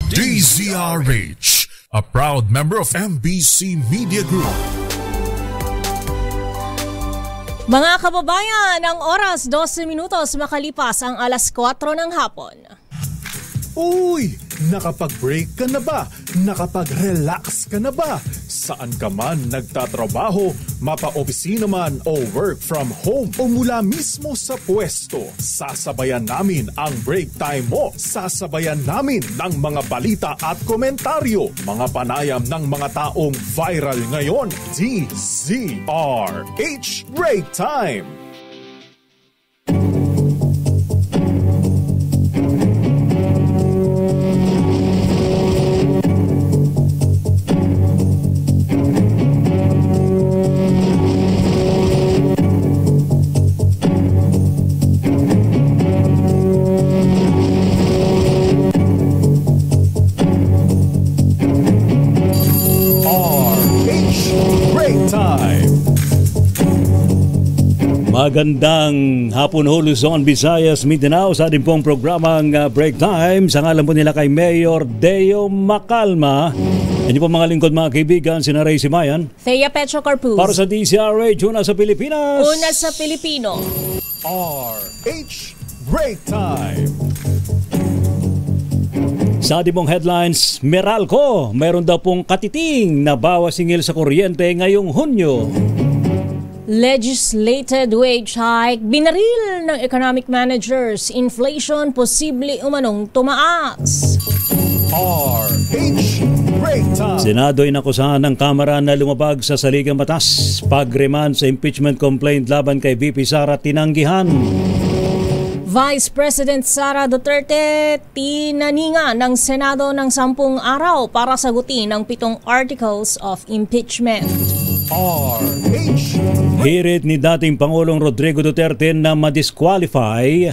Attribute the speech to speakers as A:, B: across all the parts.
A: DZRH, a proud member of MBC Media Group.
B: Mga kababayan, ang oras 12 minutos makalipas ang alas 4 ng hapon.
C: Uy! Nakapag-break ka na ba? Nakapag-relax ka na ba? Saan ka man nagtatrabaho, mapa-opisina man o work from home o mula mismo sa pwesto, sasabayan namin ang break time mo. Sasabayan namin ng mga balita at komentaryo, mga panayam ng mga taong viral ngayon. DZRH Break Time!
D: Magandang hapon ho, Luzon, Visayas, Mindanao sa ating pong programang Break Time. Sa ngalan po nila kay Mayor Deo Macalma. Yan po mga lingkod, mga kaibigan, sina Ray Simayan,
B: Thea Petro Corpus.
D: para sa DZRH, una sa Pilipinas.
B: Una sa Pilipino.
C: RH Break Time!
D: Sa ating pong headlines, Meralco, mayroon daw pong katiting na bawas singil sa kuryente ngayong Hunyo.
B: Legislated wage hike, binaril ng economic managers, inflation posible umanong tumaas.
C: RH Break Time!
D: Senado ay nakusahan ng Kamara na lumabag sa saligang batas. Pag-remand sa impeachment complaint laban kay VP Sara tinanggihan.
B: Vice President Sara Duterte tinaninga ng Senado ng 10 araw para sagutin ang 7 articles of impeachment.
C: RH
D: Hirit ni dating Pangulong Rodrigo Duterte na ma-disqualify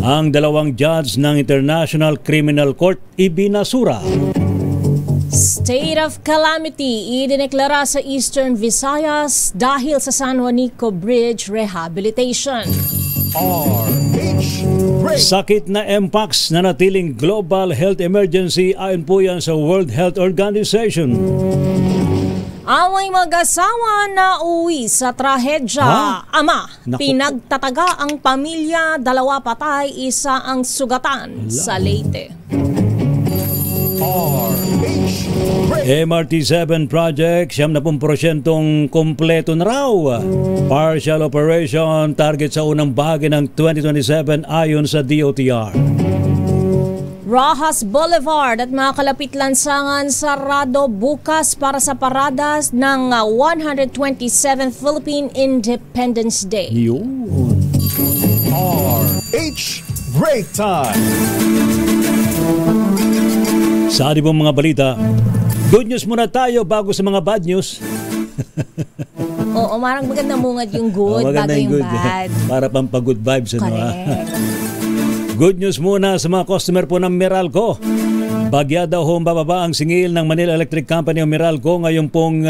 D: ang 2 judge ng International Criminal Court ibinasura.
B: State of calamity idineklara sa Eastern Visayas dahil sa San Juanico Bridge rehabilitation.
C: RH Break
D: Sakit na Mpox na natiling global health emergency ayon po yan sa World Health Organization.
B: Away mag-asawa na uwi sa trahedya. Ama,
D: Naku.
B: pinagtataga ang pamilya, 2 patay, 1 ang sugatan sa Leyte.
C: RH Break
D: MRT-7 project, 70% kompleto na raw. Partial operation, target sa unang bahagi ng 2027 ayon sa DOTR.
B: Rojas Boulevard at mga kalapit lansangan sarado bukas para sa paradas ng 127th Philippine Independence Day.
D: Yun.
C: RH Break Time!
D: Sa ating pong mga balita, good news muna tayo bago sa mga bad news.
B: Oo, marang maganda mungad yung good,
D: Maganda
B: bago yung
D: good.
B: bad.
D: Para pampag-good vibes. Ano,
B: Correct.
D: Good news muna sa mga customer po ng Meralco. Bagya daw ho bababa ang singil ng Manila Electric Company o Meralco ngayong pong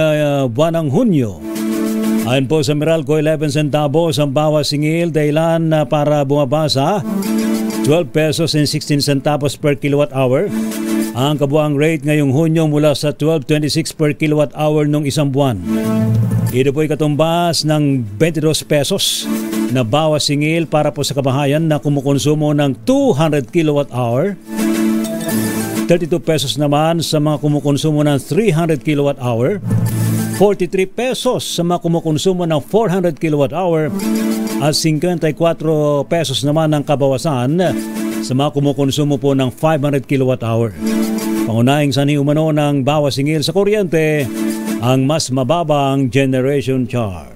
D: buwan ng Hunyo. Ayon po sa Meralco, 11 centavos ang bawas singil dahilan para bumaba sa 12 pesos and 16 centavos per kilowatt hour. Ang kabuang rate ngayong Hunyo mula sa 12.26 per kilowatt hour nung isang buwan. Ito po ay katumbas ng 22 pesos na bawas singil para po sa kabahayan na kumukonsumo ng 200 kilowatt hour. 32 pesos naman sa mga kumukonsumo ng 300 kilowatt hour. 43 pesos sa mga kumukonsumo ng 400 kilowatt hour. At 54 pesos naman ang kabawasan sa mga kumukonsumo po ng 500 kilowatt hour. Pangunahing sanhi umano ng bawas singil sa kuryente ang mas mababang generation charge.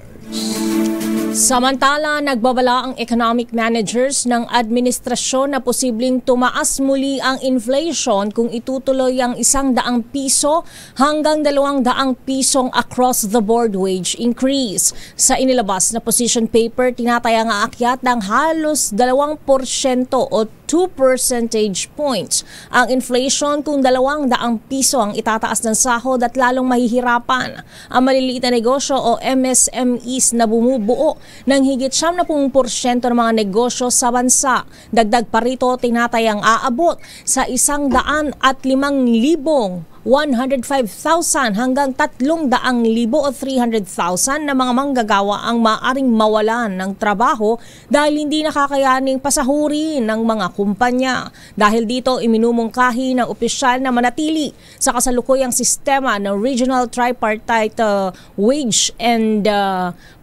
B: Samantala, nagbabala ang economic managers ng administrasyon na posibleng tumaas muli ang inflation kung itutuloy ang 100 piso hanggang 200 pisong across-the-board wage increase. Sa inilabas na position paper, tinataya nga akyat ng halos 2% o 2 percentage points. Ang inflation kung 200 piso ang itataas ng sahod at lalong mahihirapan ang maliliit na negosyo o MSMEs na bumubuo ng higit 70% ng mga negosyo sa bansa. Dagdag pa rito, tinatayang aabot sa 105,000 105,000 hanggang 300,000 o 300,000 na mga manggagawa ang maaring mawalan ng trabaho dahil hindi nakakayaning pasahurin ng mga kumpanya. Dahil dito, iminumungkahi ng opisyal na manatili sa kasalukuyang sistema ng Regional Tripartite Wage and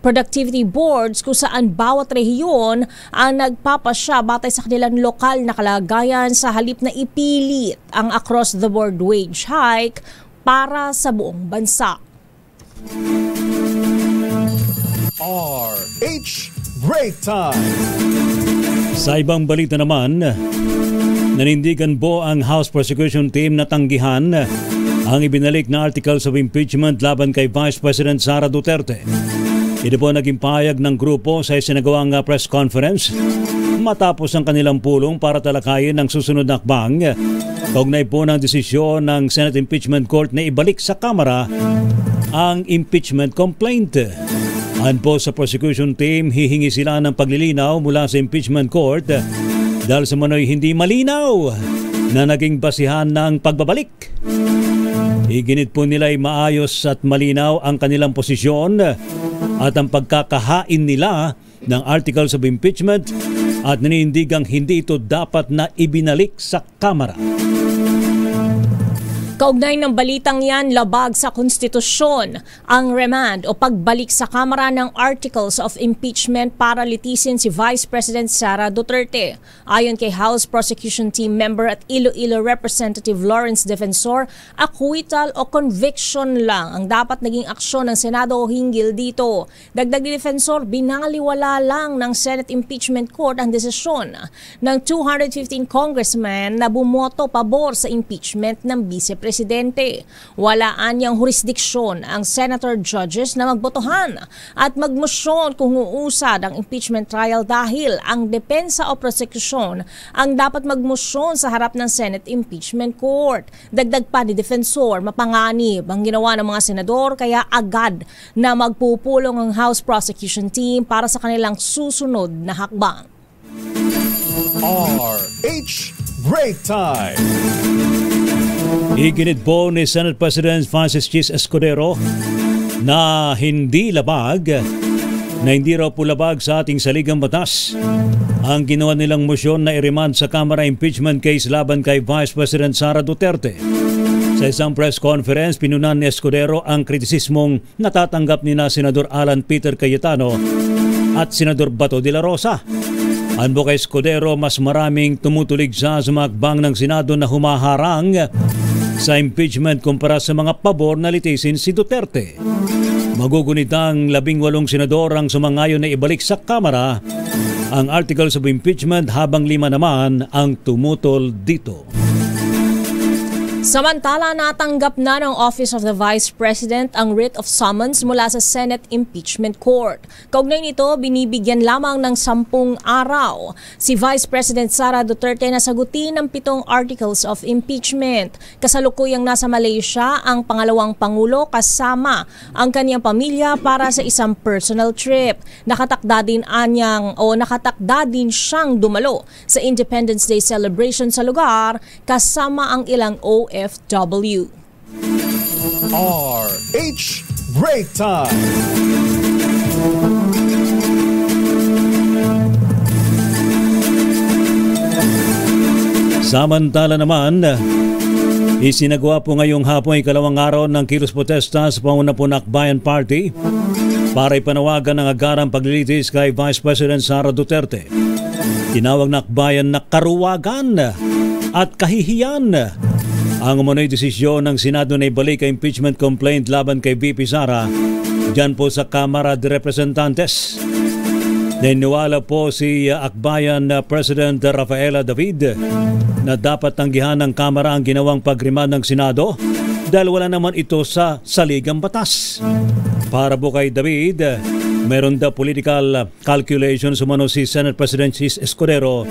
B: Productivity Boards kung saan bawat rehiyon ang nagpapasya batay sa kanilang lokal na kalagayan sa halip na ipilit ang across-the-board wage hike para sa buong bansa.
C: RH Break Time.
D: Sa ibang balita naman, nanindigan po ang House Prosecution Team na tanggihan ang ibinalik na articles of impeachment laban kay Vice President Sara Duterte. Ito po naging pahayag ng grupo sa isinagawang press conference matapos ang kanilang pulong para talakayin ang susunod na hakbang kaugnay po ng desisyon ng Senate Impeachment Court na ibalik sa Kamara ang impeachment complaint. Ayon po sa prosecution team, hihingi sila ng paglilinaw mula sa Impeachment Court dahil sa manoy hindi malinaw na naging basihan ng pagbabalik. Iginit po nila ay maayos at malinaw ang kanilang posisyon at ang pagkakahain nila ng articles of impeachment at nanindigang hindi ito dapat na ibinalik sa Kamara.
B: Kaugnay ng balitang yan, labag sa konstitusyon ang remand o pagbalik sa Kamara ng Articles of Impeachment para litisin si Vice President Sara Duterte. Ayon kay House Prosecution Team member at Iloilo Representative Lawrence Defensor, acquittal o conviction lang ang dapat naging aksyon ng Senado hinggil dito. Dagdag ni Defensor, binaliwala lang ng Senate Impeachment Court ang desisyon ng 215 congressmen na bumoto pabor sa impeachment ng Vice Presidente. Walaan niyang jurisdiksyon ang senator judges na magbotohan at magmosyon kung uusad ang impeachment trial dahil ang depensa o prosekusyon ang dapat magmosyon sa harap ng Senate Impeachment Court. Dagdag pa ni Defensor, mapanganib ang ginawa ng mga senador kaya agad na magpupulong ang House Prosecution Team para sa kanilang susunod na hakbang.
C: RH Break Time.
D: Iginit po ni Senate President Francis Chis Escudero na hindi raw po labag sa ating saligang batas ang ginawa nilang motion na i-remand sa Kamara impeachment case laban kay Vice President Sara Duterte. Sa isang press conference, pinunan ni Escudero ang kritisismong natatanggap ni Senador Alan Peter Cayetano at Senador Bato de la Rosa. Anbo kay Escudero, mas maraming tumutulig sa sumakbang ng Senado na humaharang sa impeachment kumpara sa mga pabor na litisin si Duterte. Magugunit ang 18 senador ang sumangayon na ibalik sa Kamara ang articles of impeachment habang 5 naman ang tumutol dito.
B: Samantala, natanggap na ng Office of the Vice President ang writ of summons mula sa Senate Impeachment Court. Kaugnay nito, binibigyan lamang ng 10 araw si Vice President Sara Duterte na sagutin ang 7 articles of impeachment. Kasalukuyang nasa Malaysia ang pangalawang Pangulo kasama ang kanyang pamilya para sa isang personal trip. Nakatakda din siyang dumalo sa Independence Day celebration sa lugar kasama ang ilang OFW.
C: RH Break Time.
D: Samantala naman, isinagawa po ngayong hapon ay ikalawang araw ng kilos protesta sa panguna po ng Akbayan Party para ipanawagan ng agarang paglilitis kay Vice President Sara Duterte. Tinawag na akbayan na karuwagan at kahihiyan ang umano'y desisyon ng Senado na ibalik ang impeachment complaint laban kay VP Sara dyan po sa Kamara de Representantes. Naniniwala po si Akbayan President Rafaela David na dapat tanggihan ng Kamara ang ginawang pagrimand ng Senado dahil wala naman ito sa saligang batas. Para po kay David, meron daw political calculations umano si Senate President Chis Escudero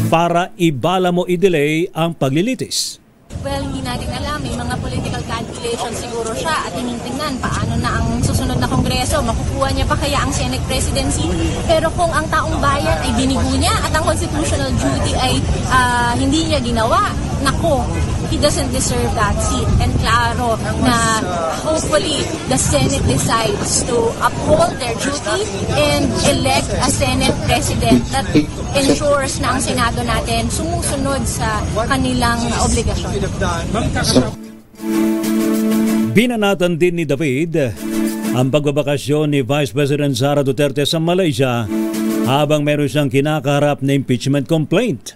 D: para ibala mo i-delay ang paglilitis.
E: Well, hindi natin alam. May mga political calculation siguro siya at tinitingnan paano na ang susunod na kongreso. Makukuha niya pa kaya ang Senate presidency? Pero kung ang taong bayan ay binigo niya at ang constitutional duty ay hindi niya ginawa, nako, he doesn't deserve that seat. And klaro na hopefully the Senate decides to uphold their duty and elect a Senate president that ensures na ang Senado natin sumusunod sa kanilang obligasyon.
D: Binanatan din ni David ang pagbabakasyon ni Vice President Sara Duterte sa Malaysia habang meron siyang kinakaharap na impeachment complaint.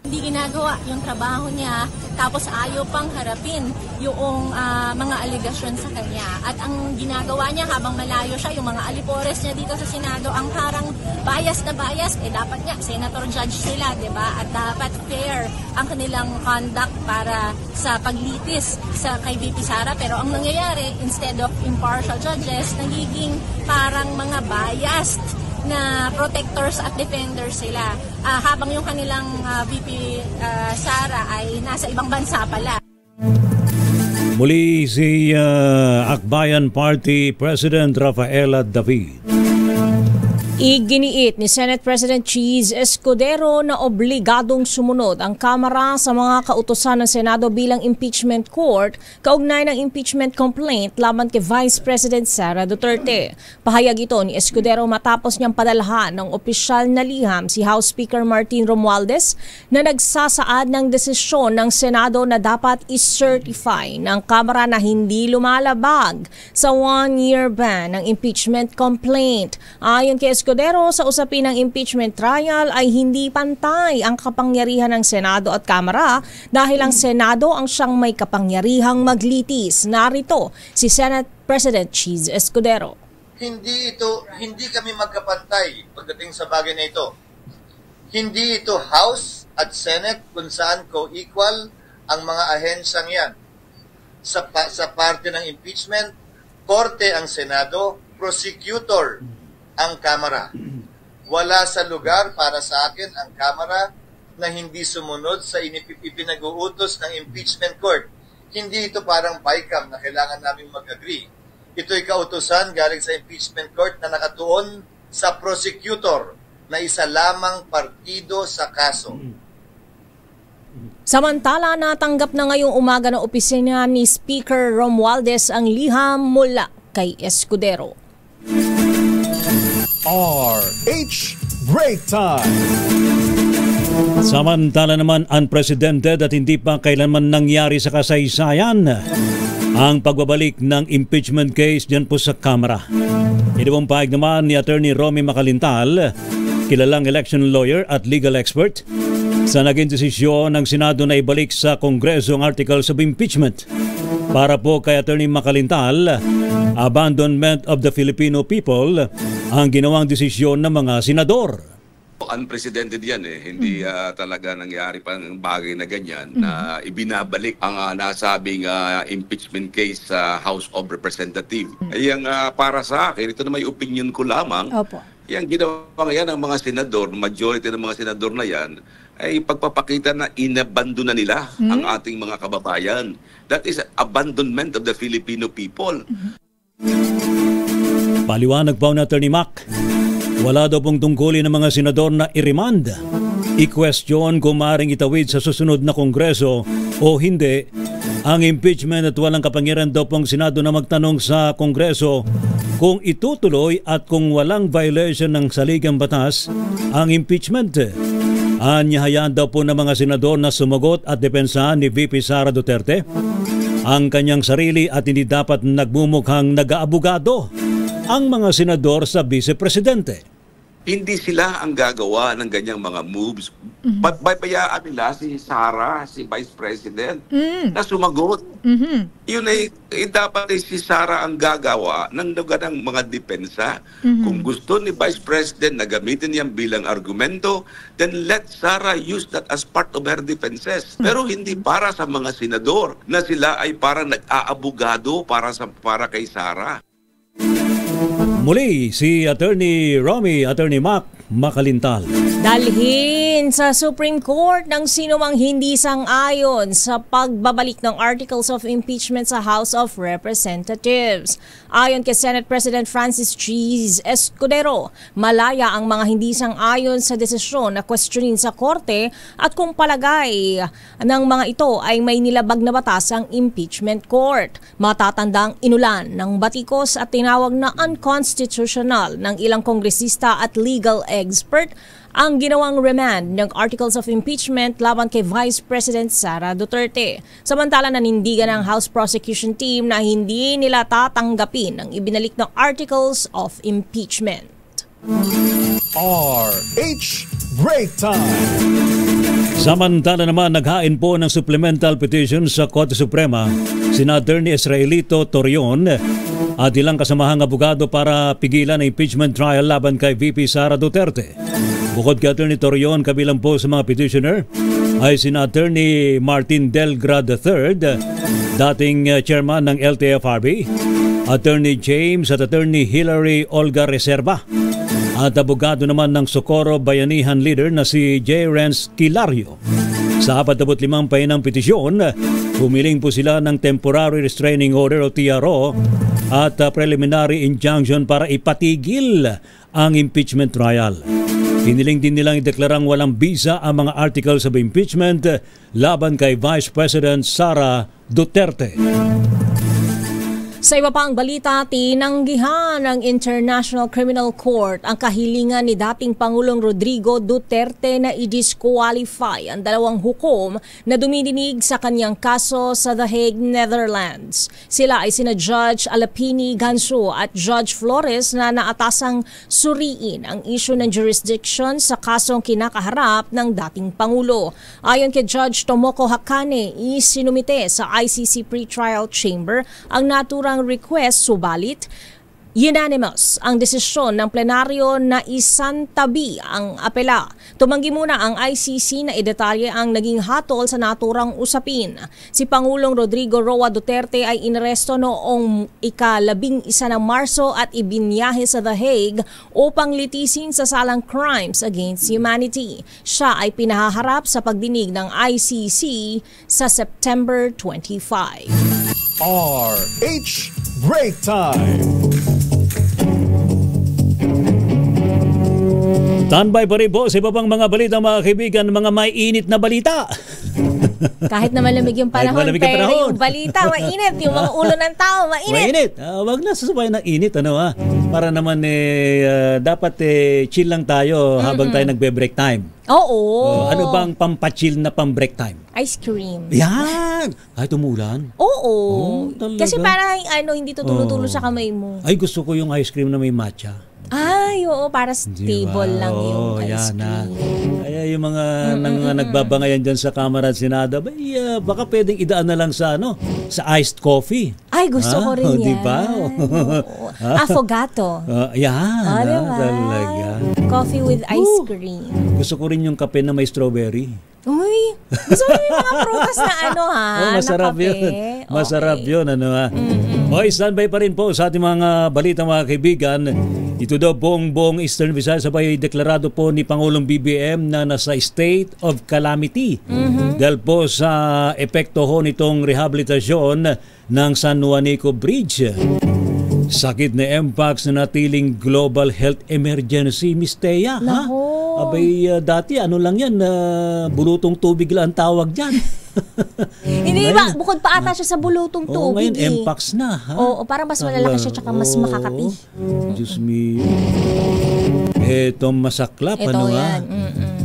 E: Hindi ginagawa yung trabaho niya, tapos ayaw pang harapin yung mga aligasyon sa kanya. At ang ginagawa niya habang malayo siya, yung mga alipores niya dito sa Senado, ang parang bias na bias, dapat niya, senator judge sila, diba? At dapat fair ang kanilang conduct para sa paglitis sa kay VP Sara. Pero ang nangyayari, instead of impartial judges, nagiging parang mga biased na protectors at defenders sila habang yung kanilang VP Sara ay nasa ibang bansa pala.
D: Muli si Akbayan Party President Rafaela David.
B: Iginiit ni Senate President Cheese Escudero na obligadong sumunod ang Kamara sa mga kautusan ng Senado bilang impeachment court kaugnay ng impeachment complaint laban kay Vice President Sara Duterte. Pahayag ito ni Escudero matapos niyang padalhan ng opisyal na liham si House Speaker Martin Romualdez na nagsasaad ng desisyon ng Senado na dapat i-certify ng Kamara na hindi lumalabag sa 1-year ban ng impeachment complaint. Ayon kay Escudero, sa usapin ng impeachment trial ay hindi pantay ang kapangyarihan ng Senado at Kamara dahil ang Senado ang siyang may kapangyarihang maglitis. Narito si Senate President Cheese Escudero.
F: Hindi kami magkapantay pagdating sa bagay na ito. Hindi ito House at Senate kung saan co-equal ang mga ahensyang yan. Sa parte ng impeachment, korte ang Senado, prosecutor ang Kamara. Wala sa lugar para sa akin ang Kamara na hindi sumunod sa ipinag-uutos ng impeachment court. Hindi ito parang BICAM na kailangan namin mag-agree. Ito'y kautusan galing sa impeachment court na nakatuon sa prosecutor na isa lamang partido sa kaso.
B: Samantala, natanggap na ngayong umaga ng opisina ni Speaker Romualdez ang liham mula kay Escudero.
C: RH Break Time.
D: Samantala naman, unprecedented at hindi pa kailanman nangyari sa kasaysayan ang pagbabalik ng impeachment case diyan po sa Kamara. Ito pong pahayag naman ni Attorney Romy Macalintal, kilalang election lawyer at legal expert, sa naging desisyon ng Senado na ibalik sa Kongreso ang articles of impeachment. Para po kay Attorney Macalintal, abandonment of the Filipino people ang ginawang desisyon ng mga senador.
G: Unprecedented yan Hindi talaga nangyari pa ng bagay na ganyan na ibinabalik ang nasabing impeachment case sa House of Representatives. Yang para sa akin, ito na may opinion ko lamang.
B: Opo.
G: Yang ginawa yan ng mga senador, majority ng mga senador na yan, ay pagpapakita na inabandon na nila ang ating mga kababayan. That is abandonment of the Filipino people.
D: Paliwanag pa ni Attorney Mac, wala daw pong tungkulin ng mga senador na i-remand, i-question kung maaaring itawid sa susunod na Kongreso o hindi ang impeachment at walang kapangyarihan daw pong Senado na magtanong sa Kongreso kung itutuloy at kung walang violation ng saligang batas ang impeachment. Anyahayaan daw po ng mga senador na sumagot at depensahan ni VP Sara Duterte ang kanyang sarili at hindi dapat nagmumukhang nag-aabogado ang mga senador sa vice-presidente.
G: Hindi sila ang gagawa ng ganyang mga moves. Bayaan nila si Sara, si Vice President, na sumagot. Yun ay dapat si Sara ang gagawa ng mga depensa. Kung gusto ni Vice President na gamitin yan bilang argumento, then let Sara use that as part of her defenses. Pero hindi para sa mga senador na sila ay parang nag-aabogado para kay Sara.
D: Muli si Attorney Romy, Attorney Mac Macalintal.
B: Dalhin sa Supreme Court ng sinumang hindi sang-ayon sa pagbabalik ng Articles of Impeachment sa House of Representatives. Ayon kay Senate President Francis Cheese Escudero, malaya ang mga hindi sang-ayon sa desisyon na questionin sa korte at kung palagay ng mga ito ay may nilabag na batas ang impeachment court. Matatandang inulan ng batikos at tinawag na unconstitutional ng ilang kongresista at legal expert ang ginawang remand ng Articles of Impeachment laban kay Vice President Sara Duterte. Samantala nanindigan ng House Prosecution Team na hindi nila tatanggapin ang ibinalik na Articles of Impeachment.
C: RH Break Time!
D: Samantala naman, naghain po ng supplemental petition sa Korte Suprema sina Attorney Israelito Torion at ilang kasamahang abogado para pigilan ang impeachment trial laban kay VP Sara Duterte. Bukod kay Attorney Torion, kabilang po sa mga petitioner ay sina Attorney Martin Delgrad III, dating chairman ng LTFRB, Attorney James at Attorney Hilary Olga Reserva, at abogado naman ng Socorro Bayanihan leader na si J. Renz Kilario. Sa 45 pahinang petisyon, humiling po sila ng Temporary Restraining Order o TRO at Preliminary Injunction para ipatigil ang impeachment trial. Hiniling din nilang ideklarang walang bisa ang mga articles of impeachment laban kay Vice President Sara Duterte.
B: Sa iba pang balita, tinanggihan ng International Criminal Court ang kahilingan ni dating Pangulong Rodrigo Duterte na i-disqualify ang dalawang hukom na dumidinig sa kanyang kaso sa The Hague, Netherlands. Sila ay sina Judge Alapini Gansu at Judge Flores na naatasang suriin ang issue ng jurisdiction sa kasong kinakaharap ng dating Pangulo. Ayon kay Judge Tomoko Hakane, isinumite sa ICC Pretrial Chamber ang naturang request, subalit unanimous ang desisyon ng plenaryo na isantabi ang apela. Tumanggi muna ang ICC na idetalye ang naging hatol sa naturang usapin. Si Pangulong Rodrigo Roa Duterte ay inaresto noong ika-11 ng Marso at ibinyahe sa The Hague upang litisin sa salang crimes against humanity. Siya ay pinahaharap sa pagdinig ng ICC sa September 25.
C: RH Break Time!
D: Standby pa rin po sa iba pang mga balita, mga kaibigan, mga may init na balita.
B: Kahit naman lamig yung panahon, pero yung balita, mainit. Yung mga ulo ng tao, mainit.
D: Mainit. Wag na sasabay ng init. Para naman dapat chill lang tayo habang tayo nagbe-break time.
B: Oo.
D: Ano bang pampachill na pang-break time?
B: Ice cream.
D: Yan! Kahit umulan.
B: Oo. Kasi parang hindi tutulo-tulo sa kamay mo.
D: Ay, gusto ko yung ice cream na may matcha.
B: Ay, oo, para stable lang yung ice cream.
D: Kaya yung mga nagbabangayan dyan sa Kamara at Senado, baka pwedeng idaan na lang sa sa iced coffee.
B: Ay, gusto ko rin yan.
D: Diba?
B: Affogato.
D: Yan,
B: diba?
D: Talaga.
B: Coffee with ice cream.
D: Gusto ko rin yung kape na may strawberry.
B: Uy, gusto mo yung mga prutas na
D: masarap
B: na kape?
D: Yun. Masarap yun, Okay, standby pa rin po sa ating mga balita, mga kaibigan. Ito daw buong Eastern Visayas sabay deklarado po ni Pangulong BBM na nasa state of calamity dahil po sa epekto ho nitong rehabilitasyon ng San Juanico Bridge. Sakit na MPAX na natiling global health emergency, Miss Thea. Abay, dati lang yan, bulutong tubig lang ang tawag dyan.
B: Hindi ba? Bukod pa ata siya sa bulutong tubig.
D: Ngayon, MPAX na.
B: Oo, parang mas malalaki siya tsaka mas makakati.
D: Diyos me. Eto masaklap.
B: Yan.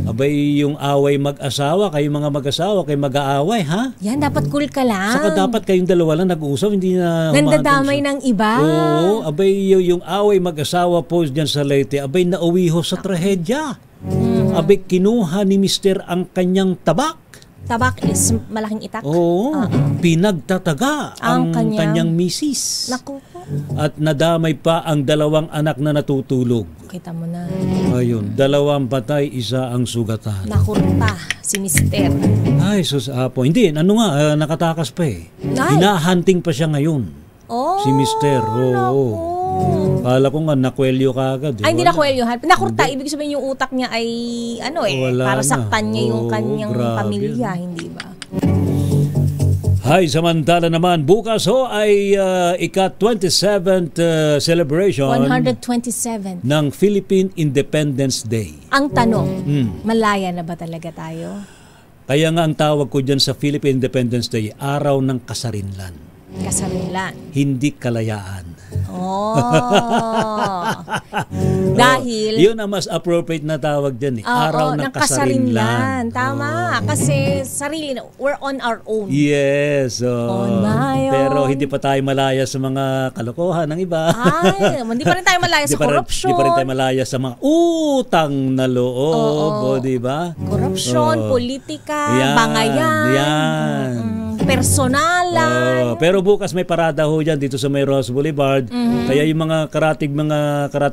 D: Abay, yung away mag-asawa, kayo mga mag-asawa, kayo mag-aaway, ha?
B: Yan, dapat cool ka lang.
D: Saka dapat kayong dalawa lang nag-uusap, hindi na
B: nandadamay ng iba.
D: Oo, abay, yung away mag-asawa po dyan sa Leyte, abay, nauwi ho sa trahedya. Abay, kinuha ni Mister ang kanyang tabak.
B: Tabak is malaking itak?
D: Oo, pinagtataga ang kanyang misis.
B: Naku.
D: At nadamay pa ang dalawang anak na natutulog.
B: Kita mo na.
D: Ayun, 2 patay, 1 ang sugatan.
B: Nakurta si Mister.
D: Ay, sus apo. Hindi, nakatakas pa eh. Hinahunting pa siya ngayon.
B: Oh,
D: si Mister. Oo. Kala ko nga nakwelyo ka agad.
B: Ay, hindi nakwelyohan. Nakurta, ibig sabihin yung utak niya ay para saktan niya yung kanyang pamilya, hindi ba?
D: Hay, samantala naman, bukas ay ika-27th celebration
B: 127
D: ng Philippine Independence Day.
B: Ang tanong, malaya na ba talaga tayo?
D: Kaya nga ang tawag ko dyan sa Philippine Independence Day, araw ng kasarinlan.
B: Kasarinlan.
D: Hindi kalayaan.
B: Oh. Dahil
D: yun ang mas appropriate na tawag dyan. Araw ng kasarinlan.
B: Tama. Kasi sarili na, we're on our own.
D: Yes.
B: On my own.
D: Pero hindi pa tayo malaya sa mga kalokohan ng iba.
B: Ay, hindi pa rin tayo malaya sa korupsyon.
D: Hindi pa rin tayo malaya sa mga utang na loob. Di ba?
B: Korupsyon, politika, bangayan. Personalan.
D: Pero bukas may parada ho dyan dito sa May Ross Boulevard. Kaya yung mga karating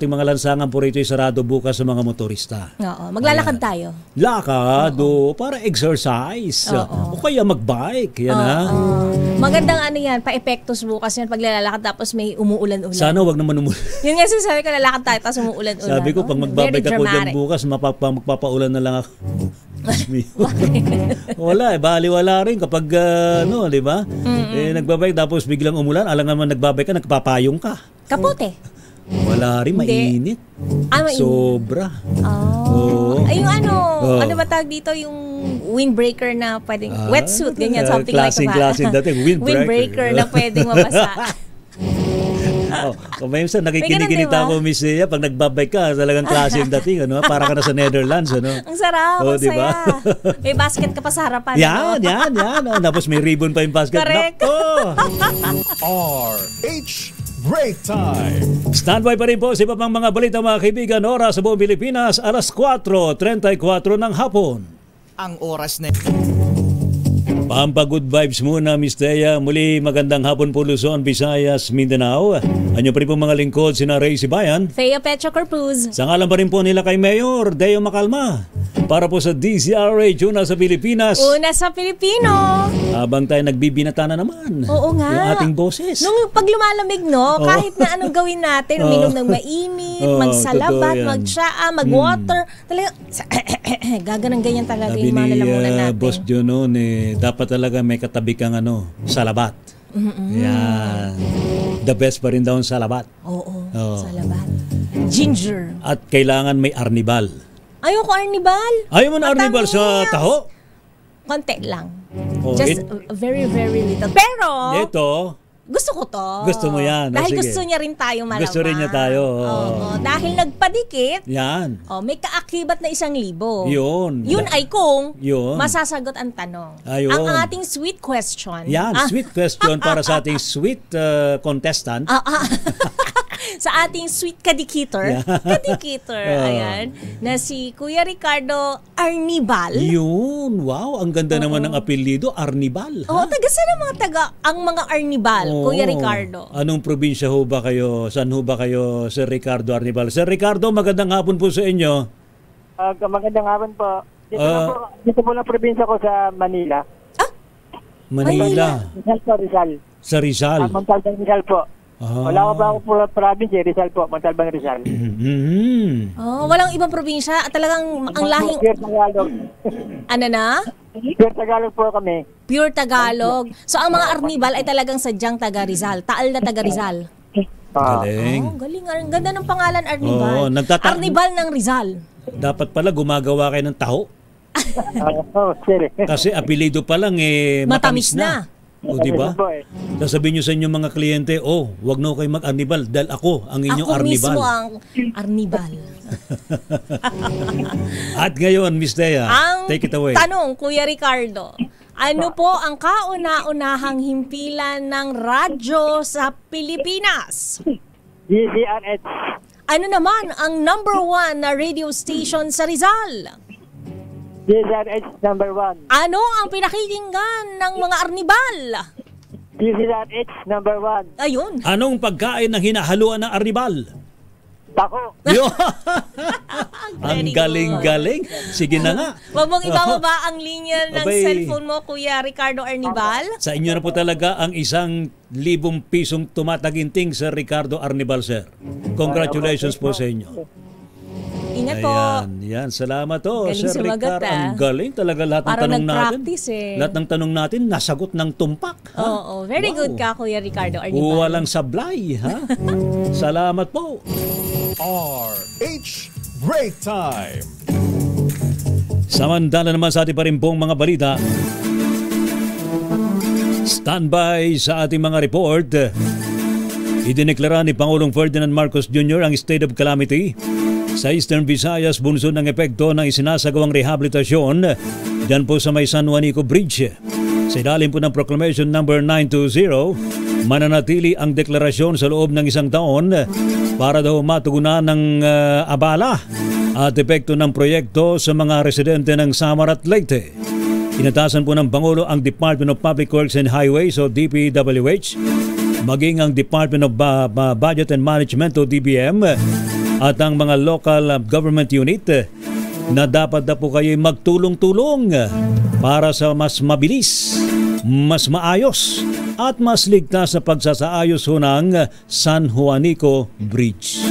D: mga lansangan po rito ay sarado bukas sa mga motorista.
B: Oo. Maglalakad tayo.
D: Lakad, para exercise. O kaya magbike. Yan
B: Magandang yan, pa-epektos bukas yan pag lalakad tapos may umuulan-ulan.
D: Sana wag naman umulan.
B: Yun nga sabi ko, lalakad tayo tapos umuulan-ulan.
D: Sabi ko, pag magbabike ako dyan bukas, magpapaulan na lang ako. Wala baliwala rin kapag di ba? Nagbabike tapos biglang umulan, alam naman nagbabike ka, nagpapayong ka.
B: Kapote.
D: Wala rin, mainit.
B: Mainit.
D: Sobra.
B: Ay, yung ano ba tawag dito, yung windbreaker na pwedeng, wetsuit, ganyan, something like that.
D: Klaseng dating,
B: windbreaker na pwedeng mabasa.
D: Minsan nakikinig-kinig ako, Miss Zia, pag nagbabike ka, talagang klase yung dating, para ka na sa Netherlands,
B: Ang sarap, ang
D: diba?
B: saya. May basket ka pa sa harapan.
D: Yan. Tapos may ribbon pa yung basket.
B: Correct.
C: RH Break Time.
D: Standby pa rin po sa iba pang mga balita, mga kaibigan. Oras sa buong Pilipinas, alas 4:34 ng hapon.
H: Ang oras na
D: Pampa good vibes muna, Miss Thea. Muli, magandang hapon po Luzon, Visayas, Mindanao. Anyo pa rin po mga lingkod, sina Ray Sibayan.
B: Thea Petro Corpuz.
D: Sa ngalan pa rin po nila kay Mayor Deo Macalma. Para po sa DZRH, una sa Pilipinas.
B: Una sa Pilipino.
D: Habang tayo nagbibinata na naman.
B: Oo nga.
D: Yung ating boses.
B: Nung pag lumalamig, kahit na anong gawin natin, uminom ng mainit, magsalabat, mag-tsaa, mag-water, talaga, gaganang ganyan talaga yung mga lalamunan natin.
D: Boss John noon, dapat talaga may katabi kang salabat. Yan. The best pa rin daw ang salabat.
B: Oo, salabat. Ginger.
D: At kailangan may arnibal.
B: Ayoko arnibal.
D: Ayaw mo na arnibal sa taho?
B: Konti lang. Just very, very little. Pero,
D: ito,
B: gusto ko to.
D: Gusto mo yan.
B: Dahil
D: sige.
B: gusto niya rin tayo malaman.
D: Gusto rin niya tayo.
B: Dahil nagpadikit.
D: Yan.
B: May kaakibat na 1,000.
D: Yun.
B: Yun ay kung masasagot ang tanong.
D: Ayun.
B: Ang ating sweet question.
D: Yan, sweet question para sa ating sweet contestant.
B: Sa ating sweet kadikitor. Ayan. Na si Kuya Ricardo Arnibal.
D: Yun. Wow, ang ganda naman ng apelyido, Arnibal.
B: Taga saan ang mga Arnibal, Kuya Ricardo?
D: Anong probinsya ho ba kayo? Saan ho ba kayo, Sir Ricardo Arnibal? Sir Ricardo, magandang hapon po sa inyo.
I: Magandang hapon po. Dito po na probinsya ko sa Manila.
D: Manila.
I: Rizal.
D: Sa Rizal.
I: Montalban, Rizal po. Wala ko ba ako po probinsya, Rizal po, Montalban, Rizal.
B: Walang ibang probinsya. Talagang ang lahing...
I: Pure Tagalog.
B: Ano na?
I: Pure Tagalog po kami.
B: Pure Tagalog. So ang mga Arnibal ay talagang sadyang taga Rizal. Taal na taga Rizal.
D: Galing.
B: Galing. Ang ganda ng pangalan, Arnibal. Arnibal ng Rizal.
D: Dapat pala gumagawa kayo ng taho. Kasi apelido pa lang matamis na. O diba? Sasabihin nyo sa inyong mga kliyente, wag na kayo mag-Arnibal dahil ako ang inyong Arnibal.
B: Ako mismo ang Arnibal.
D: At ngayon, Miss Thea, take it away.
B: Tanong, Kuya Ricardo, ano po ang kauna-unahang himpilan ng radyo sa Pilipinas?
I: DZRH.
B: Ano naman ang number 1 na radio station sa Rizal?
I: DZRH number 1.
B: Ano ang pinakikinggan ng mga Arnibal?
I: DZRH number 1.
B: Ayun.
D: Anong pagkain ang hinahaluan ng Arnibal?
I: Bako.
D: Ang galing-galing. Sige na nga.
B: Huwag mong ibababa ang linya ng
D: Abay.
B: cellphone mo, Kuya Ricardo Arnibal.
D: Sa inyo na po talaga ang 1,000 pisong tumataginting sa Ricardo Arnibal, sir. Congratulations po sa inyo.
B: Ingat po.
D: Yan. Salamat to,
B: Galing
D: Sir
B: sumagot,
D: Ricardo. Ang galing talaga lahat ng
B: Parang
D: tanong natin.
B: nag-practice eh.
D: Lahat ng tanong natin, nasagot ng tumpak. Ha?
B: Oo, very good ka, Kuya Ricardo Arnibal.
D: Walang sablay, ha? Salamat po.
C: RH Break Time.
D: Samantala naman sa ating pa rin pong mga balita. Standby sa ating mga report. Idineklara ni Pangulong Ferdinand Marcos Jr. ang state of calamity sa Eastern Visayas bunsod ng epekto ng isinasagawang rehabilitasyon dyan po sa may San Juanico Bridge. Sa ilalim po ng Proclamation number 920, mananatili ang deklarasyon sa loob ng 1 taon para daw matugunan ng abala at epekto ng proyekto sa mga residente ng Samar at Leyte. Inatasan po ng Pangulo ang Department of Public Works and Highways o DPWH, maging ang Department of Budget and Management o DBM at ang mga local government unit na dapat na po kayo magtulong-tulong para sa mas mabilis, mas maayos at mas ligtas na pagsasaayos ng San Juanico Bridge.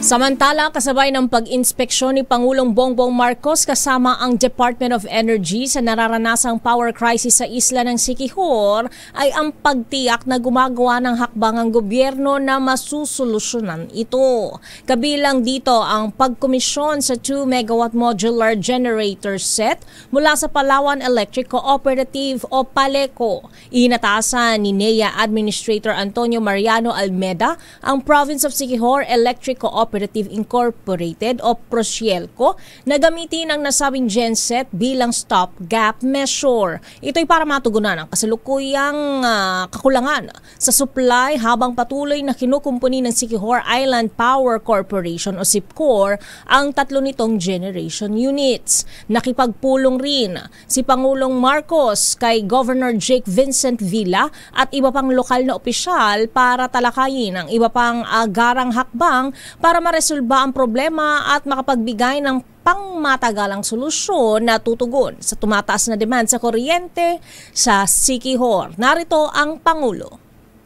B: Samantala, kasabay ng pag-inspeksyon ni Pangulong Bongbong Marcos kasama ang Department of Energy sa nararanasang power crisis sa isla ng Siquijor ay ang pagtiyak na gumagawa ng hakbang ang gobyerno na masusolusyonan ito. Kabilang dito ang pagkomisyon sa 2 megawatt modular generator set mula sa Palawan Electric Cooperative o PALECO. Inatasan ni NEA Administrator Antonio Mariano Almeda ang Province of Siquijor Electric Cooperative Incorporated o Prosielco na gamitin ang nasabing genset bilang stop-gap measure. Ito'y para matugunan ang kasalukuyang kakulangan sa supply habang patuloy na kinukumpuni ng Siquijor Island Power Corporation o SIPCOR ang 3 nitong generation units. Nakipagpulong rin si Pangulong Marcos kay Governor Jake Vincent Villa at iba pang lokal na opisyal para talakayin ang iba pang agarang hakbang para maresolba ang problema at makapagbigay ng pangmatagalang solusyon na tutugon sa tumataas na demand sa kuryente sa Siquijor. Narito ang Pangulo.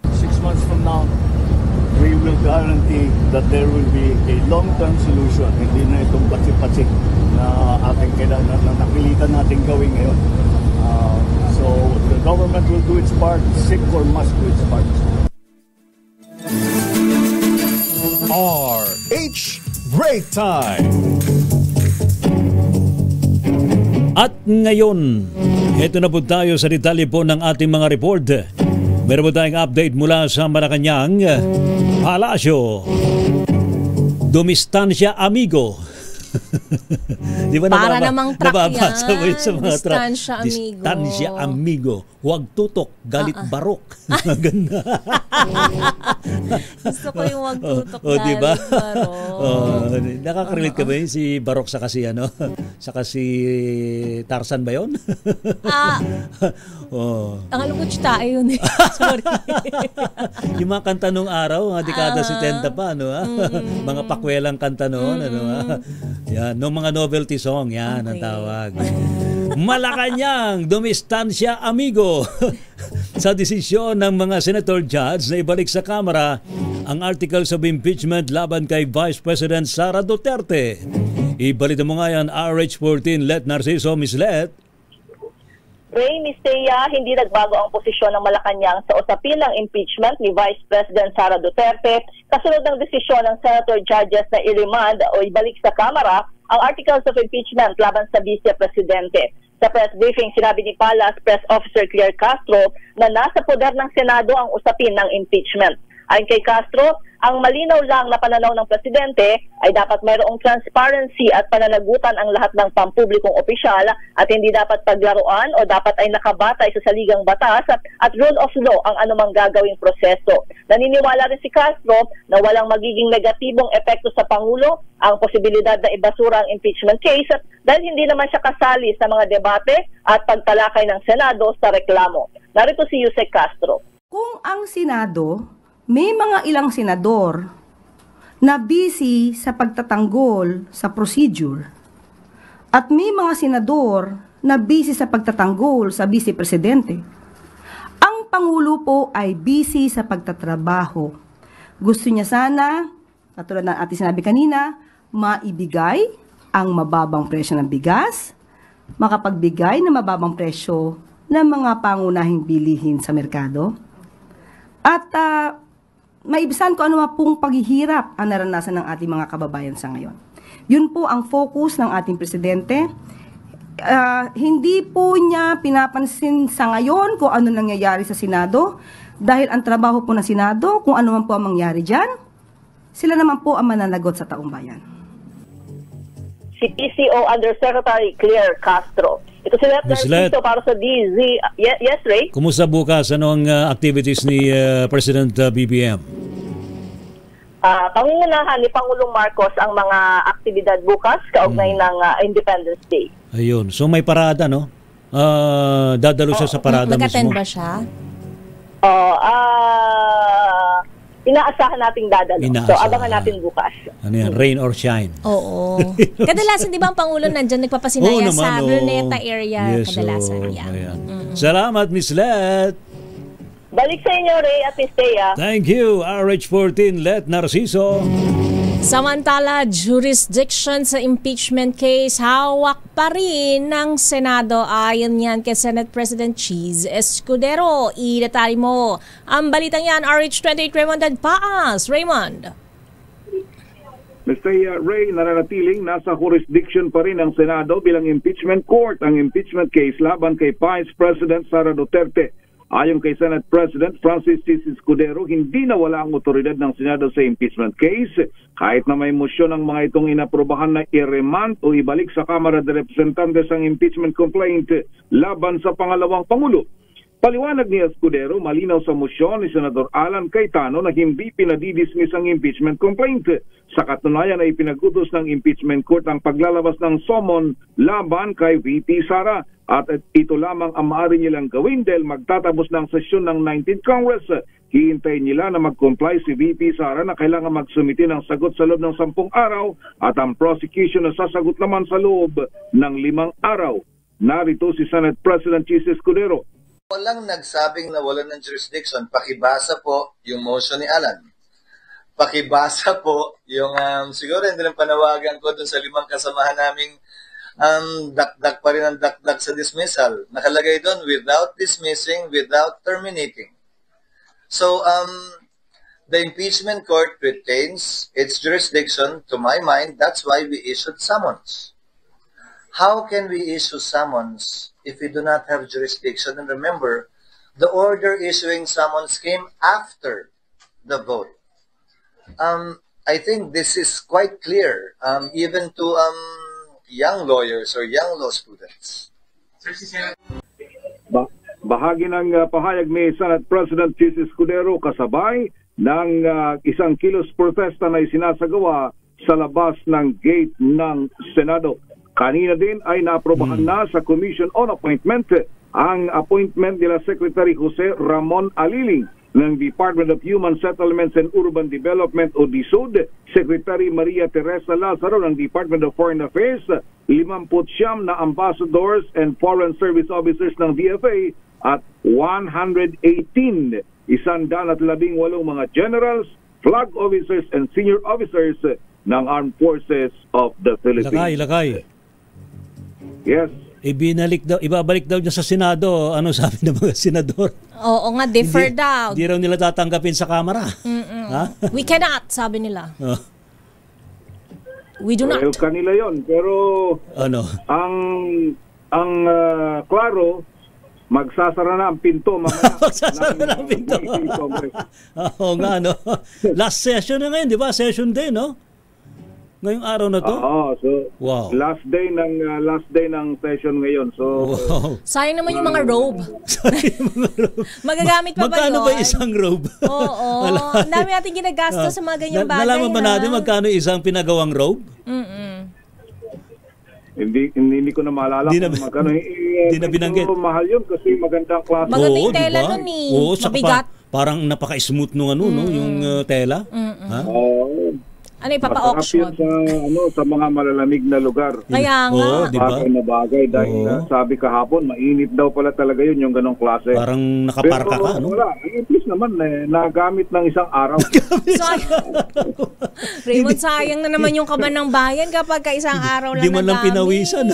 H: 6 months from now, we will guarantee that there will be a long-term solution. Hindi na itong patsik-patsik na ating kailangan na napilitan natin gawin ngayon. So the government will do its part, SIPCOR must do its part.
C: RH Break Time.
D: At ngayon, ito na po tayo sa detalye po ng ating mga report. Meron po tayong update mula sa Malacanang, Palasyo, Dumistancia Amigo. Di ba
B: para namang truck
D: nababasa mo yun sa mga truck?
B: Distansya Amigo.
D: Distansya Amigo. Huwag tutok, galit barok. Ganda.
B: Gusto ko yung wag tutok
D: diba?
B: galit barok.
D: Nakaka-relate ka ba yun si Barok sa kasi sa kasi Tarzan ba yun?
B: Ang alam ko tayo yun eh. Sorry.
D: Yung mga kanta nung araw, mga dekada 70 pa, mga pakwelang kanta noon, yan, nung mga novelty song, yan ang tawag. Malacanang, Dumistancia Amigo. Sa desisyon ng mga senator judge na ibalik sa Kamara ang articles of impeachment laban kay Vice President Sara Duterte. Ibalita mo nga yan, RH14, Let Narciso, Miss Let.
J: Ray Mistea, hindi nagbago ang posisyon ng Malacanang sa usapin ng impeachment ni Vice President Sara Duterte kasunod ng desisyon ng senator judges na i-remand o ibalik sa Kamara ang articles of impeachment laban sa Vice Presidente. Sa press briefing, sinabi ni Palas Press Officer Claire Castro na nasa poder ng Senado ang usapin ng impeachment. Ayon kay Castro, ang malinaw lang na pananaw ng Presidente ay dapat mayroong transparency at pananagutan ang lahat ng pampublikong opisyal at hindi dapat paglaruan o dapat ay nakabatay sa saligang batas at rule of law ang anumang gagawing proseso. Naniniwala rin si Castro na walang magiging negatibong epekto sa Pangulo ang posibilidad na ibasura ang impeachment case dahil hindi naman siya kasali sa mga debate at pagtalakay ng Senado sa reklamo. Narito si Yusek Castro.
K: Kung ang Senado may mga ilang senador na busy sa pagtatanggol sa procedure at may mga senador na busy sa pagtatanggol sa Vice Presidente. Ang Pangulo po ay busy sa pagtatrabaho. Gusto niya sana, katulad ng ating sinabi kanina, maibigay ang mababang presyo ng bigas, makapagbigay ng mababang presyo ng mga pangunahing bilihin sa merkado, at maibisan ko ano pong paghihirap ang naranasan ng ating mga kababayan sa ngayon. Yun po ang focus ng ating Presidente. Hindi po niya pinapansin sa ngayon kung ano nangyayari sa Senado, dahil ang trabaho po ng Senado, kung ano man po ang mangyari dyan, sila naman po ang mananagot sa taong bayan.
J: Si PCO Undersecretary Claire Castro. Ito si Lieutenant Tito para sa DZ. Yes, Ray?
D: Kumusta bukas? Anong activities ni President BBM?
J: Pangunahan ni Pangulong Marcos ang mga aktibidad bukas kaugnay ng Independence Day.
D: Ayun. So may parada, no? Dadalo siya sa parada mismo.
B: Mag-attend ba siya?
J: Inaasahan nating dadalo. So, abangan natin bukas.
D: Ano yan? Rain or shine?
B: Oo. Kadalasan, di ba ang Pangulo nandyan nagpapasinaya sa Luneta area? Yes, kadalasan.
D: Salamat, Miss Let.
J: Balik sa inyo, Ray at Miss Thea.
D: Thank you, RH14 Let Narciso.
B: Samantala, jurisdiction sa impeachment case hawak pa rin ng Senado ayon yan kay Senate President Cheese Escudero. Idatali mo ang balitang yan, RH28 Raymond Paas. Raymond.
L: Mr. Ray, nananatiling nasa jurisdiction pa rin ng Senado bilang impeachment court ang impeachment case laban kay Vice President Sara Duterte. Ayon kay Senate President Francis C. Escudero, hindi nawala ang otoridad ng Senado sa impeachment case kahit na may motion ng mga itong inaprobahan na i-remand o ibalik sa Kamara de Representantes ang impeachment complaint laban sa pangalawang Pangulo. Paliwanag ni Escudero, malinaw sa motion ni Senador Alan Cayetano na hindi pinadidismiss ang impeachment complaint. Sa katunayan ay ipinagutos ng impeachment court ang paglalabas ng summon laban kay VP Sara. At ito lamang ang maaari nilang gawin dahil magtatapos ng sesyon ng 19th Congress. Hihintayin nila na mag-comply si VP Sara na kailangan magsumiti ng sagot sa loob ng 10 araw at ang prosecution na sasagot naman sa loob ng 5 araw. Narito si Senate President Cheese Escudero.
F: Walang nagsabing na wala ng jurisdiction. Pakibasa po yung motion ni Alan. Pakibasa po yung, siguro hindi lang panawagan ko dun sa 5 kasamahan naming dakdak pa rin ang dakdak sa dismissal. Nakalagay doon, without dismissing, without terminating. So, the impeachment court retains its jurisdiction, to my mind. That's why we issued summons. How can we issue summons if we do not have jurisdiction? And remember, the order issuing summons came after the vote. I think this is quite clear, even to young lawyers or young law students.
L: Bahagi ng pahayag ni Senate President Cheese Escudero kasabay ng isang kilos protesta na isinasagawa sa labas ng gate ng Senado. Kanina din ay naaprobahan na sa Commission on Appointment ang appointment nila Secretary Jose Ramon Aliling ng Department of Human Settlements and Urban Development o DSUD, Secretary Maria Teresa Lazaro ng Department of Foreign Affairs, 59 na ambassadors and foreign service officers ng DFA at 118, 118 mga generals, flag officers and senior officers ng Armed Forces of the Philippines.
D: Lakay.
L: Yes.
D: Ibabalik daw niya sa Senado. Ano sabi ng mga senador?
B: Oo nga, defer daw.
D: Hindi raw nila tatanggapin sa Kamara.
B: We cannot, sabi nila. We do not.
L: Kanila yon, pero
D: ano?
L: Ang klaro, magsasara na ang pinto mamaya.
D: Magsasara na ang pinto. Oo nga, no? Last session na ngayon, di ba? Session day, no? Ngayong araw na to?
L: So wow. Last day ng session ngayon. So
B: sayang naman yung mga robe. Magagamit pa ba yun?
D: Magkano ba isang robe?
B: Oo. Ang dami natin ginagastos sa mga ganyang bagay.
D: Nalaman ba natin magkano isang pinagawang robe?
L: Hindi ko na maalala kung magkano.
D: Hindi na binanggit.
L: Mahal yun kasi magandang klase.
B: Magandang tela nun eh.
D: Oo, mabigat. Parang napaka-smooth nung yung tela.
B: Ano ipapa-auction?
L: Sa mga malalamig na lugar.
B: Kaya nga.
D: Diba?
L: Bagay na bagay. Dahil sabi kahapon, mainit daw pala talaga yun, yung ganong klase.
D: Parang nakaparka ka, no?
L: Wala. At least naman, nagamit ng isang araw.
B: Raymond, sayang na naman yung kaban ng bayan kapag isang araw lang
D: nagamit. Hindi man lang pinawisan.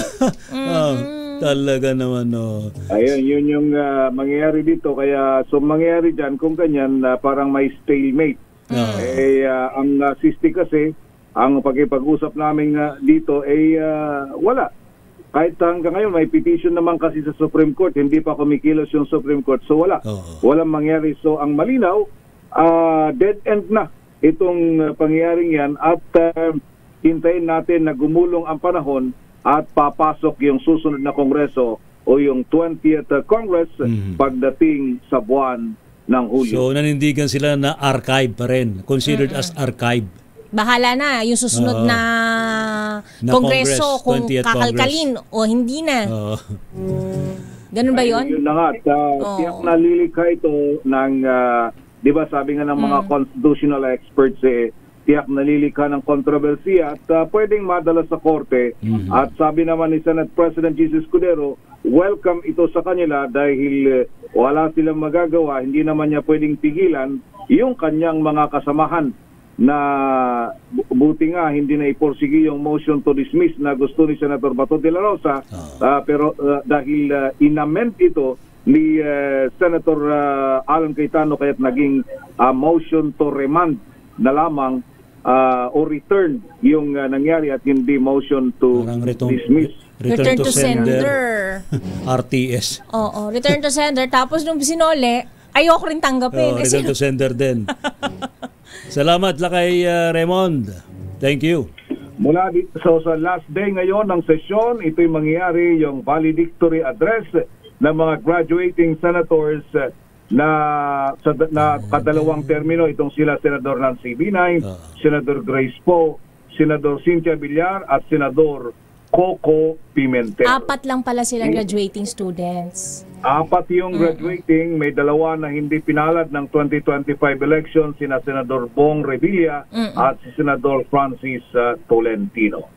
D: Talaga naman, no.
L: Ayun, yun yung mangyayari dito. Kaya, mangyayari dyan, kung ganyan, parang may stalemate. Ang SISTI kasi, ang pag-usap namin dito wala. Kahit hanggang ngayon may petition naman kasi sa Supreme Court, hindi pa kumikilos yung Supreme Court. So wala. Walang mangyari. So ang malinaw, dead end na itong pangyayaring yan at hintayin natin na gumulong ang panahon at papasok yung susunod na Kongreso o yung 20th Congress pagdating sa buwan ng Hulyo.
D: So nanindigan sila na archive pa rin, considered as archive.
B: Bahala na yung susunod na Kongreso kung kakalkalin o hindi na. Ganun ba yun?
L: Yun na nga. Tiyak na lilikha ito ng, di ba sabi nga ng mga constitutional experts, tiyak nalilikha ng kontrobersiya at pwedeng madala sa korte. At sabi naman ni Senate President Jesus Escudero, welcome ito sa kanila dahil wala silang magagawa, hindi naman niya pwedeng pigilan yung kanyang mga kasamahan na buti nga hindi na iporsige yung motion to dismiss na gusto ni Senator Bato de la Rosa, pero dahil inamend ito ni Senator Alan Cayetano kaya't naging motion to remand na lamang o return yung nangyari at hindi motion to dismiss.
B: Return to sender.
D: RTS.
B: Oo, return to sender. Tapos nung sinole, ayoko rin tanggapin.
D: Return to sender din. Salamat kay Raymond. Thank you.
L: Mula dito sa last day ngayon ng sesyon, ito'y mangyayari yung valedictory address ng mga graduating senators na kadalawang termino. Itong sila Senador Nancy Binay, Senador Grace Poe, Senador Cynthia Villar at Senador Coco Pimentel.
B: 4 lang pala silang graduating students.
L: 4 yung graduating, may 2 na hindi pinalad ng 2025 election, sina Senador Bong Revilla at si Senador Francis Tolentino.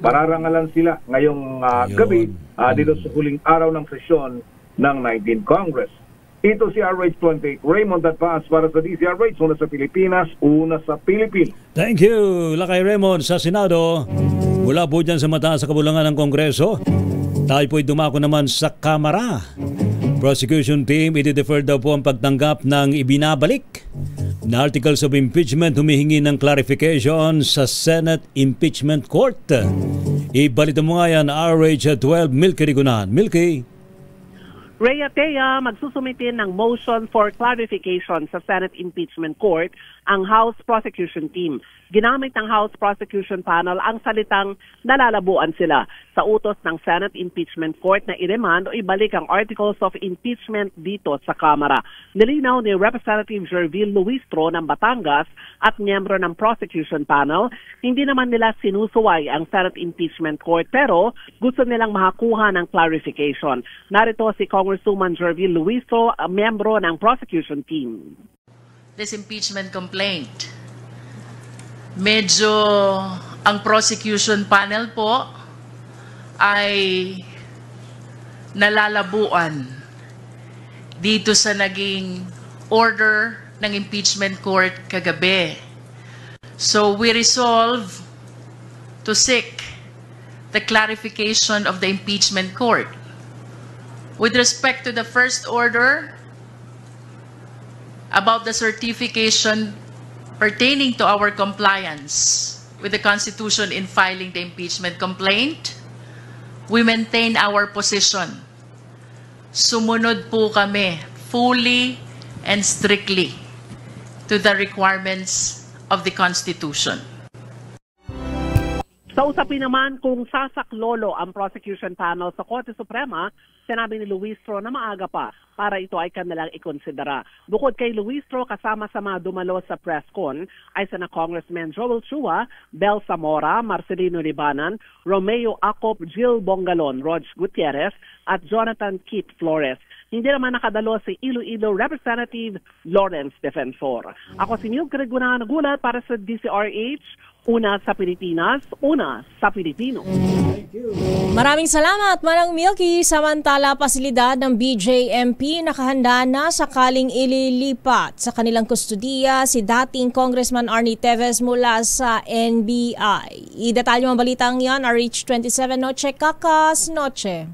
L: Pararangalan sila ngayong gabi dito sa huling araw ng sesyon ng 19th Congress. Ito si RH28 Raymond Advance para sa DZRH, una sa Pilipinas, una sa Pilipinas.
D: Thank you, Lakay Raymond sa Senado. Mula po dyan sa mataas sa kabulangan ng Kongreso, tayo po'y dumako naman sa Kamara. Prosecution team, iti-defer daw po ang pagtanggap ng ibinabalik na articles of impeachment, humihingi ng clarification sa Senate Impeachment Court. Ibalita mo nga yan, RH12, Milky Rigunan. Milky.
M: Rhea Tea, magsusumitin ng motion for clarification sa Senate Impeachment Court ang House Prosecution Team. Ginamit ng House Prosecution Panel ang salitang nalalabuan sila sa utos ng Senate Impeachment Court na i-remand o ibalik ang Articles of Impeachment dito sa Kamara. Nilinaw ni Representative Jervil Luistro ng Batangas at miyembro ng Prosecution Panel, hindi naman nila sinusuway ang Senate Impeachment Court pero gusto nilang makakuha ng clarification. Narito si Congresswoman Jervil Luistro, miyembro ng Prosecution Team.
N: This impeachment complaint, medyo ang prosecution panel po ay nalalabuan dito sa naging order ng impeachment court kagabi. So we resolve to seek the clarification of the impeachment court. With respect to the first order about the certification pertaining to our compliance with the Constitution in filing the impeachment complaint, we maintain our position. Sumunod po kami fully and strictly to the requirements of the Constitution.
M: Sa usapin naman kung sasaklolo ang prosecution panel sa Korte Suprema, sinabi ni Luistro na maaga pa para ito ay kanilang ikonsidera. Bukod kay Luistro, kasama sa mga dumalo sa press con ay sina Congressman Joel Chua, Bel Zamora, Marcelino Libanan, Romeo Acop, Jill Bongalon, Rog Gutierrez at Jonathan Kit Flores. Hindi naman nakadalo si Iloilo Representative Lawrence Defensor. Ako si Milky Rigunan, nagulat para sa DZRH, Una sa Pilipinas, una sa Pilipino.
B: Maraming salamat, Manang Milky. Samantala, pasilidad ng BJMP nakahanda na sakaling ililipat sa kanilang kustudiya si dating Congressman Arnie Teves mula sa NBI. Idetalyo ang balitang yan, RH27 Noche Kakas Noche.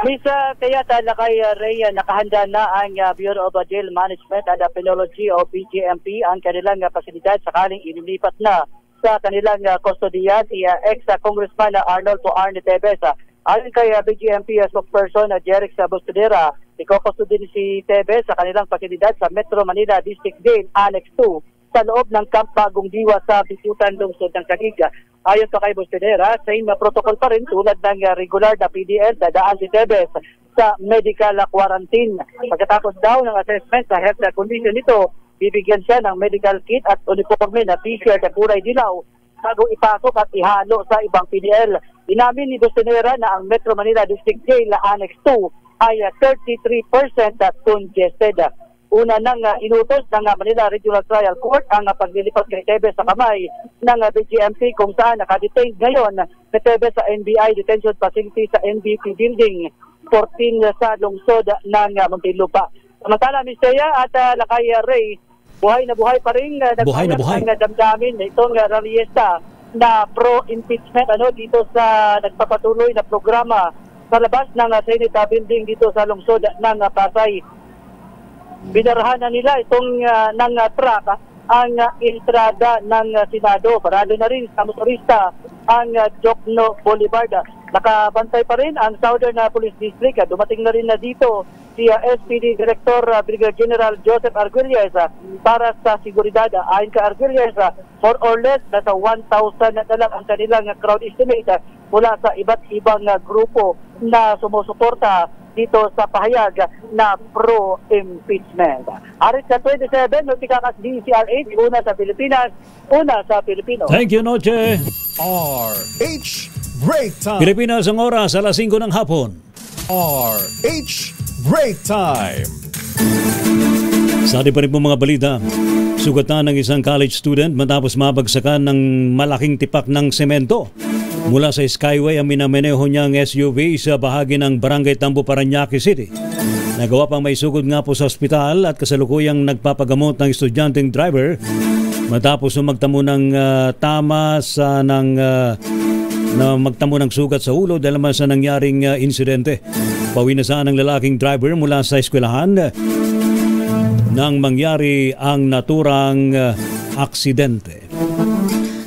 I: Miss Tayata, kay Rhea, nakahanda na ang Bureau of Jail Management and Penology o BJMP ang kanilang pasilidad sakaling ililipat na sa kanilang kustodiya si ex-Congressman Arnold Arnie Teves. Ayon kay BJMP spokesperson Jeric Bustudera, ikokustodi si Teves sa kanilang pasilidad sa Metro Manila District Jail Annex 2 sa loob ng Camp Bagong Diwa sa Bikutan, lungsod ng Taguig. Ayon pa kay Bustudera, same protocol pa rin tulad ng regular na PDL, dadaan si Teves sa medical quarantine. Pagkatapos daw ng assessment sa health condition nito, bibigyan siya ng medical kit at uniforme na t-shirt na kulay dilaw bago ipasok at ihalo sa ibang PDL. Inamin ni Bustudera na ang Metro Manila District Jail Annex 2 ay 33% congested. Una nang inutos ng Manila Regional Trial Court ang paglilipat kay Teves sa kamay ng BJMP kung saan nakadetain ngayon si Teves sa NBI Detention Facility sa NBP Building 14 sa lungsod ng Muntinlupa. Samantala, Ms. Thea at Lakay Ray, buhay na buhay pa rin ang damdamin itong rallyesta na pro-impeachment dito sa nagpapatuloy na programa sa labas ng Senate Building dito sa lungsod ng Pasay. Binarahan na nila itong ng truck ang entrada ng Senado. Parado na rin sa motorista ang Jokno Boulevard. Nakabantay pa rin ang Southern Police District. Dumating na rin na dito si SPD Director Brigadier General Joseph Arguelles para sa seguridad. Ayon kay Arguelles, more or less nasa 1,000 na lang ang kanilang crowd estimate mula sa iba't ibang grupo na sumusuporta dito sa pahayag na pro-impeachment. Aris sa 27, Notikakas DCRH, una sa Pilipinas, una sa Pilipino.
D: Thank you, Noche.
C: RH Break Time.
D: Pilipinas ang oras, alas 5 ng hapon.
C: RH Break Time.
D: Sa ating pa rin po mga balita, sugatan ng isang college student matapos mabagsakan ng malaking tipak ng semento. Mula sa Skyway ang minamaneho niyang SUV sa bahagi ng Barangay Tambo, Parañaque City. Nagawa pang may sugod nga po sa ospital at kasalukuyang nagpapagamot ng estudyanteng driver matapos magtamo ng magtamo ng sugat sa ulo dahil naman sa nangyaring insidente. Pawinasaan ng lalaking driver mula sa eskwelahan nang mangyari ang naturang aksidente.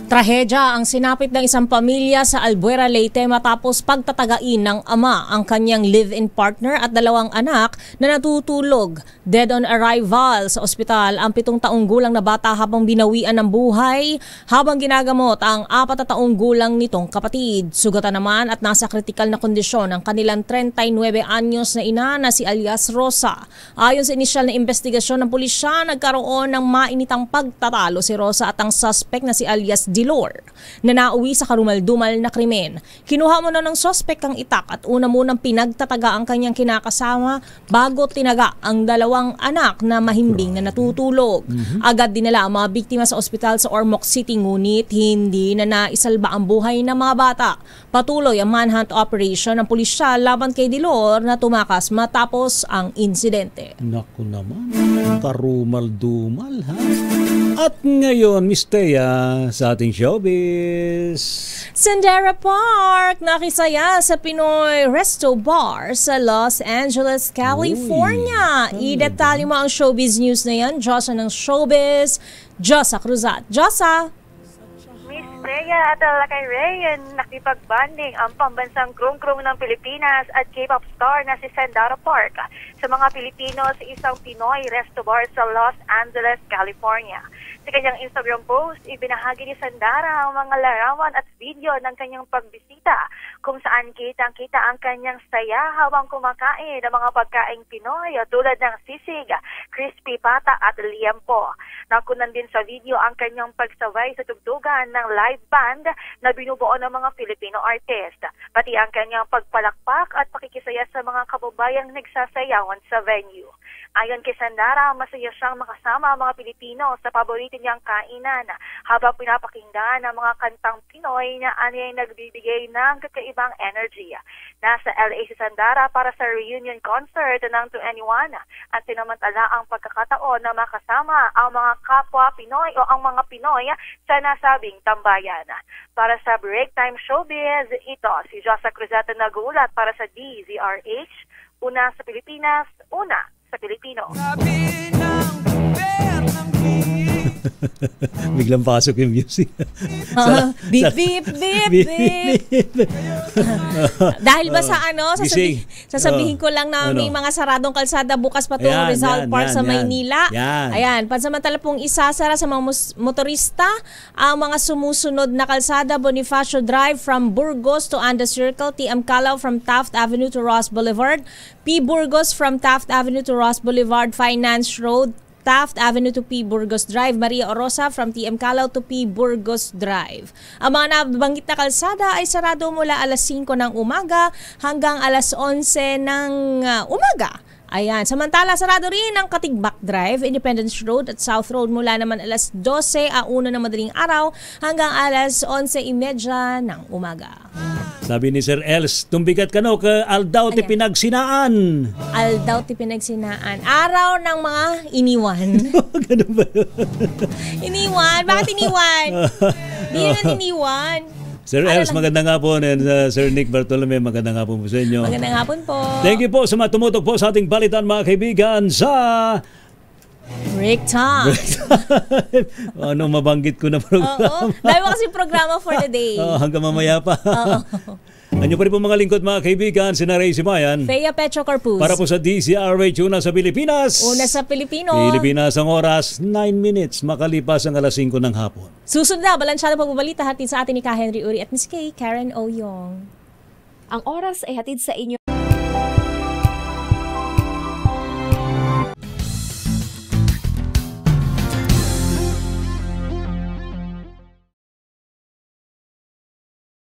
B: Trahedya ang sinapit ng isang pamilya sa Albuera, Leyte matapos pagtatagain ng ama ang kanyang live-in partner at dalawang anak na natutulog. Dead on arrival sa ospital ang 7 taong gulang na bata habang binawian ng buhay habang ginagamot ang 4 taong gulang nitong kapatid. Sugatan naman at nasa kritikal na kondisyon ang kanilang 39 anyos na ina na si alias Rosa. Ayon sa inisyal na investigasyon ng pulisya, nagkaroon ng mainitang pagtatalo si Rosa at ang suspect na si alias Dilor na nauwi sa karumal-dumal na krimen. Kinuha mo na ng suspect ang itak at una munang pinagtataga ang kanyang kinakasama bago tinaga ang dalawang anak na mahimbing na natutulog. Agad dinala ang mga biktima sa ospital sa Ormoc City ngunit hindi na naisalba ang buhay ng mga bata. Patuloy ang manhunt operation ng pulisya laban kay Dilor na tumakas matapos ang insidente.
D: Naku naman, karumal-dumal ha? At ngayon, Miss Thea, sa ating showbiz.
B: Sandera Park nakisaya sa Pinoy Resto Bar sa Los Angeles, California. Idetalye mo ang showbiz news na yan. Diyosa ng showbiz, Josa Cruzat. Josa!
O: Miss Thea at Lakay Ray, nakipag-banding ang pambansang krung-krung ng Pilipinas at K-pop star na si Sandera Park sa mga Pilipino sa isang Pinoy Resto Bar sa Los Angeles, California. Sa kanyang Instagram post, ibinahagi ni Sandara ang mga larawan at video ng kanyang pagbisita kung saan kitang-kita ang kanyang saya habang kumakain ng mga pagkaing Pinoy tulad ng sisig, crispy pata at liempo. Nakunan din sa video ang kanyang pagsaway sa tugtugan ng live band na binubuo ng mga Filipino artist, pati ang kanyang pagpalakpak at pakikisaya sa mga kababayang nagsasayawan sa venue. Ayon kay Sandara, masaya siyang makasama ang mga Pilipino sa paborito niyang kainan habang pinapakinggan ang mga kantang Pinoy na anyay nagbibigay ng kakaibang energy. Nasa LA si Sandara para sa reunion concert ng 2NE1 at sinamantala ang pagkakataon na makasama ang mga kapwa Pinoy o ang mga Pinoy sa nasabing tambayan. Para sa Break Time Showbiz, ito si Josa Cruzeta nagulat para sa DZRH, una sa Pilipinas, una sa Pilipino.
D: Biglang pasok yung music.
B: Beep, beep, beep, beep. Dahil ba sa sasabihin ko lang na may mga saradong kalsada bukas pa itong Rizal Park sa Maynila. Ayan, pansamantala pong isasara sa mga motorista ang mga sumusunod na kalsada: Bonifacio Drive from Burgos to Anda Circle, TM Calao from Taft Avenue to Ross Boulevard, P. Burgos from Taft Avenue to Ross Boulevard, Finance Road, Taft Avenue to P. Burgos Drive, Maria Orosa from TM Calao to P. Burgos Drive. Ang mga nabanggit na kalsada ay sarado mula alas 5 ng umaga hanggang alas 11 ng umaga. Ayan, samantala sarado rin ang Katigbak Drive, Independence Road at South Road mula naman alas 12 a 1 ng madaling araw hanggang alas 11:30 ng umaga.
D: Sabi ni Sir Els, tumbigat ka no, ka aldaw ti pinagsinaan.
B: Aldaw ti pinagsinaan. Araw ng mga iniwan.
D: Ganun ba yun?
B: Iniwan? Bakit iniwan? Di naman iniwan.
D: Sir Els, magandang hapon, and Sir Nick Bartolome, magandang hapon po sa inyo.
B: Magandang hapon po.
D: Thank you po sa matumutok po sa ating balitan, mga kaibigan, sa
B: Break Time.
D: Ano, mabanggit ko na programa.
B: Oo, dahil mo kasi programa for the day.
D: Hanggang mamaya pa. Anyo pa rin po mga lingkod, mga kaibigan, sina Ray Simayan.
B: Fea Petro Corpus.
D: Para po sa DZRH, una sa Pilipinas.
B: Una sa Pilipino.
D: Pilipinas ang oras, 9 minutes, makalipas ang alas 5 ng hapon.
B: Susunod na, balansyado pagbabalita hatid sa atin ni Ka Henry Uri at Miss Kay, Karen Oyong.
P: Ang oras ay hatid sa inyo